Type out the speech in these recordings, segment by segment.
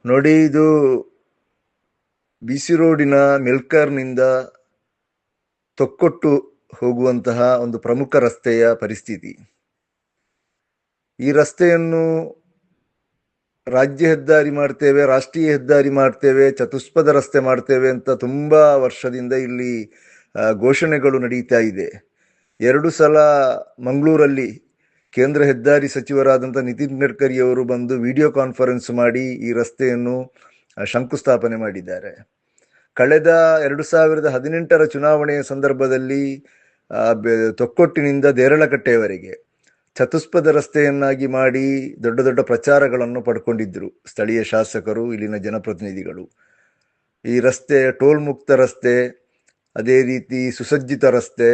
ನೋಡಿ, ಇದು ಬಿಸಿ ರೋಡಿನ ಮೆಲ್ಕರ್ನಿಂದ ತೊಕ್ಕೊಟ್ಟು ಹೋಗುವಂತಹ ಒಂದು ಪ್ರಮುಖ ರಸ್ತೆಯ ಪರಿಸ್ಥಿತಿ. ಈ ರಸ್ತೆಯನ್ನು ರಾಜ್ಯ ಹೆದ್ದಾರಿ ಮಾಡ್ತೇವೆ, ರಾಷ್ಟ್ರೀಯ ಹೆದ್ದಾರಿ ಮಾಡ್ತೇವೆ, ಚತುಷ್ಪಥ ರಸ್ತೆ ಮಾಡ್ತೇವೆ ಅಂತ ತುಂಬಾ ವರ್ಷದಿಂದ ಇಲ್ಲಿ ಘೋಷಣೆಗಳು ನಡೀತಾ ಇದೆ. 2 ಸಲ ಮಂಗಳೂರಲ್ಲಿ ಕೇಂದ್ರ ಹೆದ್ದಾರಿ ಸಚಿವರಾದಂಥ ನಿತಿನ್ ಗಡ್ಕರಿ ಅವರು ಬಂದು ವಿಡಿಯೋ ಕಾನ್ಫರೆನ್ಸ್ ಮಾಡಿ ಈ ರಸ್ತೆಯನ್ನು ಶಂಕುಸ್ಥಾಪನೆ ಮಾಡಿದ್ದಾರೆ. ಕಳೆದ 2018ರ ಚುನಾವಣೆಯ ಸಂದರ್ಭದಲ್ಲಿ ತೊಕ್ಕೊಟ್ಟಿನಿಂದ ದೇರಳಕಟ್ಟೆಯವರೆಗೆ ಚತುಷ್ಪಥ ರಸ್ತೆಯನ್ನಾಗಿ ಮಾಡಿ ದೊಡ್ಡ ದೊಡ್ಡ ಪ್ರಚಾರಗಳನ್ನು ಪಡ್ಕೊಂಡಿದ್ದರು ಸ್ಥಳೀಯ ಶಾಸಕರು, ಇಲ್ಲಿನ ಜನಪ್ರತಿನಿಧಿಗಳು. ಈ ರಸ್ತೆ ಟೋಲ್ ಮುಕ್ತ ರಸ್ತೆ, ಅದೇ ರೀತಿ ಸುಸಜ್ಜಿತ ರಸ್ತೆ,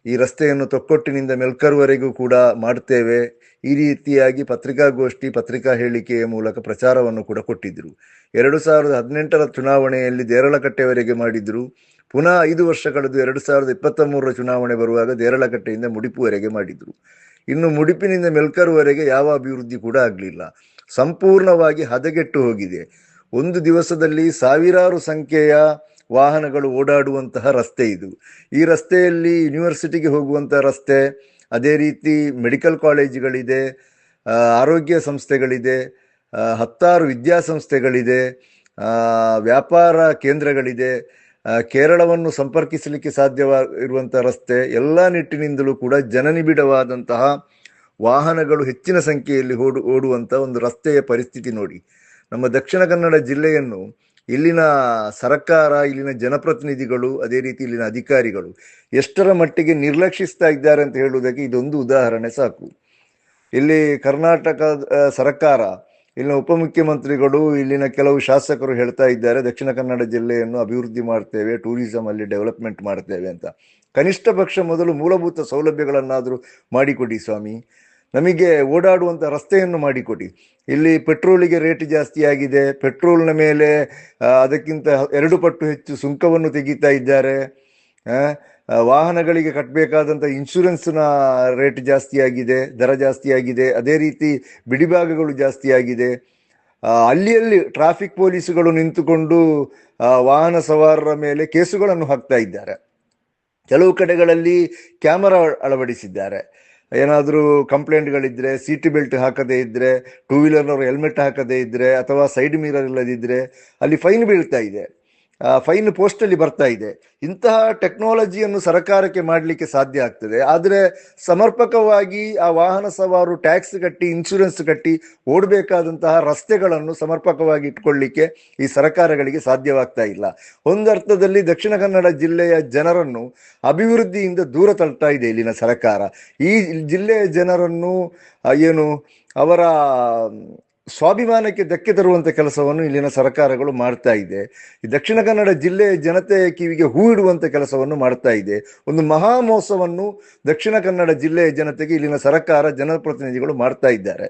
ಈ ರಸ್ತೆಯನ್ನು ತೊಕ್ಕೊಟ್ಟಿನಿಂದ ಮೆಲ್ಕರ್ವರೆಗೂ ಕೂಡ ಮಾಡ್ತೇವೆ, ಈ ರೀತಿಯಾಗಿ ಪತ್ರಿಕಾಗೋಷ್ಠಿ, ಪತ್ರಿಕಾ ಹೇಳಿಕೆಯ ಮೂಲಕ ಪ್ರಚಾರವನ್ನು ಕೂಡ ಕೊಟ್ಟಿದ್ದರು. 2018ರ ಚುನಾವಣೆಯಲ್ಲಿ ದೇರಳಕಟ್ಟೆವರೆಗೆ ಮಾಡಿದ್ರು. ಪುನಃ 5 ವರ್ಷ ಕಳೆದು 2023ರ ಚುನಾವಣೆ ಬರುವಾಗ ದೇರಳಕಟ್ಟೆಯಿಂದ ಮುಡಿಪುವರೆಗೆ ಮಾಡಿದ್ರು. ಇನ್ನು ಮುಡಿಪಿನಿಂದ ಮೆಲ್ಕರ್ವರೆಗೆ ಯಾವ ಅಭಿವೃದ್ಧಿ ಕೂಡ ಆಗಲಿಲ್ಲ. ಸಂಪೂರ್ಣವಾಗಿ ಹದಗೆಟ್ಟು ಹೋಗಿದೆ. ಒಂದು ದಿವಸದಲ್ಲಿ ಸಾವಿರಾರು ಸಂಖ್ಯೆಯ ವಾಹನಗಳು ಓಡಾಡುವಂತಹ ರಸ್ತೆ ಇದು. ಈ ರಸ್ತೆಯಲ್ಲಿ ಯೂನಿವರ್ಸಿಟಿಗೆ ಹೋಗುವಂತಹ ರಸ್ತೆ, ಅದೇ ರೀತಿ ಮೆಡಿಕಲ್ ಕಾಲೇಜುಗಳಿದೆ, ಆರೋಗ್ಯ ಸಂಸ್ಥೆಗಳಿದೆ, 10 ವಿದ್ಯಾಸಂಸ್ಥೆಗಳಿದೆ, ವ್ಯಾಪಾರ ಕೇಂದ್ರಗಳಿದೆ, ಕೇರಳವನ್ನು ಸಂಪರ್ಕಿಸಲಿಕ್ಕೆ ಸಾಧ್ಯವಾಗಿರುವಂತಹ ರಸ್ತೆ. ಎಲ್ಲ ನಿಟ್ಟಿನಿಂದಲೂ ಕೂಡ ಜನನಿಬಿಡವಾದಂತಹ ವಾಹನಗಳು ಹೆಚ್ಚಿನ ಸಂಖ್ಯೆಯಲ್ಲಿ ಓಡುವಂಥ ಒಂದು ರಸ್ತೆಯ ಪರಿಸ್ಥಿತಿ ನೋಡಿ. ನಮ್ಮ ದಕ್ಷಿಣ ಕನ್ನಡ ಜಿಲ್ಲೆಯನ್ನು ಇಲ್ಲಿನ ಸರ್ಕಾರ, ಇಲ್ಲಿನ ಜನಪ್ರತಿನಿಧಿಗಳು, ಅದೇ ರೀತಿ ಇಲ್ಲಿನ ಅಧಿಕಾರಿಗಳು ಎಷ್ಟರ ಮಟ್ಟಿಗೆ ನಿರ್ಲಕ್ಷಿಸ್ತಾ ಇದ್ದಾರೆ ಅಂತ ಹೇಳುವುದಕ್ಕೆ ಇದೊಂದು ಉದಾಹರಣೆ ಸಾಕು. ಇಲ್ಲಿ ಕರ್ನಾಟಕ ಸರ್ಕಾರ, ಇಲ್ಲಿನ ಉಪಮುಖ್ಯಮಂತ್ರಿಗಳು, ಇಲ್ಲಿನ ಕೆಲವು ಶಾಸಕರು ಹೇಳ್ತಾ ಇದ್ದಾರೆ ದಕ್ಷಿಣ ಕನ್ನಡ ಜಿಲ್ಲೆಯನ್ನು ಅಭಿವೃದ್ಧಿ ಮಾಡ್ತೇವೆ, ಟೂರಿಸಂ ಅಲ್ಲಿ ಡೆವಲಪ್ಮೆಂಟ್ ಮಾಡ್ತೇವೆ ಅಂತ. ಕನಿಷ್ಠ ಪಕ್ಷ ಮೊದಲು ಮೂಲಭೂತ ಸೌಲಭ್ಯಗಳನ್ನಾದರೂ ಮಾಡಿಕೊಡಿ ಸ್ವಾಮಿ. ನಮಗೆ ಓಡಾಡುವಂಥ ರಸ್ತೆಯನ್ನು ಮಾಡಿಕೊಡಿ. ಇಲ್ಲಿ ಪೆಟ್ರೋಲಿಗೆ ರೇಟ್ ಜಾಸ್ತಿ ಆಗಿದೆ, ಪೆಟ್ರೋಲ್ನ ಮೇಲೆ ಅದಕ್ಕಿಂತ 2 ಪಟ್ಟು ಹೆಚ್ಚು ಸುಂಕವನ್ನು ತೆಗಿತಾ ಇದ್ದಾರೆ. ವಾಹನಗಳಿಗೆ ಕಟ್ಟಬೇಕಾದಂಥ ಇನ್ಶೂರೆನ್ಸ್ನ ರೇಟ್ ಜಾಸ್ತಿ ಆಗಿದೆ, ದರ ಜಾಸ್ತಿ ಆಗಿದೆ. ಅದೇ ರೀತಿ ಬಿಡಿಭಾಗಗಳು ಜಾಸ್ತಿ ಆಗಿದೆ. ಅಲ್ಲಿ ಟ್ರಾಫಿಕ್ ಪೊಲೀಸುಗಳು ನಿಂತುಕೊಂಡು ವಾಹನ ಸವಾರರ ಮೇಲೆ ಕೇಸುಗಳನ್ನು ಹಾಕ್ತಾ ಇದ್ದಾರೆ. ಕೆಲವು ಕಡೆಗಳಲ್ಲಿ ಕ್ಯಾಮರಾ ಅಳವಡಿಸಿದ್ದಾರೆ. ಏನಾದರೂ ಕಂಪ್ಲೇಂಟ್ಗಳಿದ್ರೆ, ಸೀಟ್ ಬೆಲ್ಟ್ ಹಾಕದೇ ಇದ್ದರೆ, ಟೂ ವೀಲರ್ನವರು ಹೆಲ್ಮೆಟ್ ಹಾಕದೇ ಇದ್ದರೆ, ಅಥವಾ ಸೈಡ್ ಮಿರರ್ ಇಲ್ಲದಿದ್ದರೆ ಅಲ್ಲಿ ಫೈನ್ ಬೀಳ್ತಾ ಇದೆ, ಫೈನ್ ಪೋಸ್ಟಲ್ಲಿ ಬರ್ತಾ ಇದೆ. ಇಂತಹ ಟೆಕ್ನಾಲಜಿಯನ್ನು ಸರ್ಕಾರಕ್ಕೆ ಮಾಡಲಿಕ್ಕೆ ಸಾಧ್ಯ ಆಗ್ತದೆ. ಆದರೆ ಸಮರ್ಪಕವಾಗಿ ಆ ವಾಹನ ಸವಾರರು ಟ್ಯಾಕ್ಸ್ ಕಟ್ಟಿ, ಇನ್ಶೂರೆನ್ಸ್ ಕಟ್ಟಿ ಓಡಬೇಕಾದಂತಹ ರಸ್ತೆಗಳನ್ನು ಸಮರ್ಪಕವಾಗಿ ಇಟ್ಕೊಳ್ಳಿಕ್ಕೆ ಈ ಸರ್ಕಾರಗಳಿಗೆ ಸಾಧ್ಯವಾಗ್ತಾ ಇಲ್ಲ. ಒಂದರ್ಥದಲ್ಲಿ ದಕ್ಷಿಣ ಕನ್ನಡ ಜಿಲ್ಲೆಯ ಜನರನ್ನು ಅಭಿವೃದ್ಧಿಯಿಂದ ದೂರ ತಳ್ತಾ ಇದೆ ಇಲ್ಲಿನ ಸರ್ಕಾರ. ಈ ಜಿಲ್ಲೆಯ ಜನರನ್ನು ಅವರ ಸ್ವಾಭಿಮಾನಕ್ಕೆ ಧಕ್ಕೆ ತರುವಂಥ ಕೆಲಸವನ್ನು ಇಲ್ಲಿನ ಸರ್ಕಾರಗಳು ಮಾಡ್ತಾ ಇದೆ. ಈ ದಕ್ಷಿಣ ಕನ್ನಡ ಜಿಲ್ಲೆಯ ಜನತೆಯ ಕಿವಿಗೆ ಹೂ ಇಡುವಂಥ ಕೆಲಸವನ್ನು ಮಾಡ್ತಾ ಇದೆ. ಒಂದು ಮಹಾ ಮೋಸವನ್ನು ದಕ್ಷಿಣ ಕನ್ನಡ ಜಿಲ್ಲೆಯ ಜನತೆಗೆ ಇಲ್ಲಿನ ಸರ್ಕಾರ, ಜನಪ್ರತಿನಿಧಿಗಳು ಮಾಡ್ತಾ ಇದ್ದಾರೆ.